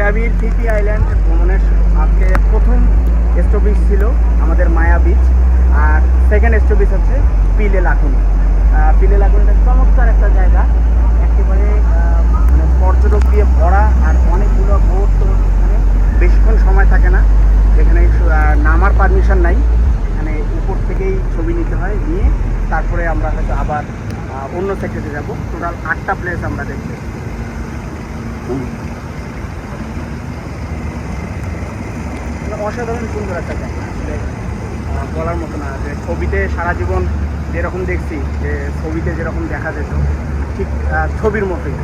মায়াবীর Phi Phi island ভ্রমণের আজকে প্রথম স্টপেজ ছিল আমাদের মায়া বিচ, আর সেকেন্ড স্টপেজ হচ্ছে পিলে লাকুনি। পিলে লাকুনি একটা চমৎকার একটা জায়গা, একেবারে মানে পর্যটক দিয়ে ভরা, আর অনেকগুলো বোট তো এখানে বেশিক্ষণ সময় থাকে না। এখানে নামার পারমিশন নাই, এখানে উপর থেকেই ছবি নিতে হয়, নিয়ে তারপরে আমরা হয়তো আবার অন্য সেক্টরে যাব। টোটাল 8টা প্লেস আমরা দেখব। অসাধারণ সুন্দর একটা জায়গা, আসলে বলার মতো না। যে ছবিতে সারা জীবন যেরকম দেখছি, যে ছবিতে যেরকম দেখা যেত ঠিক ছবির মতোই।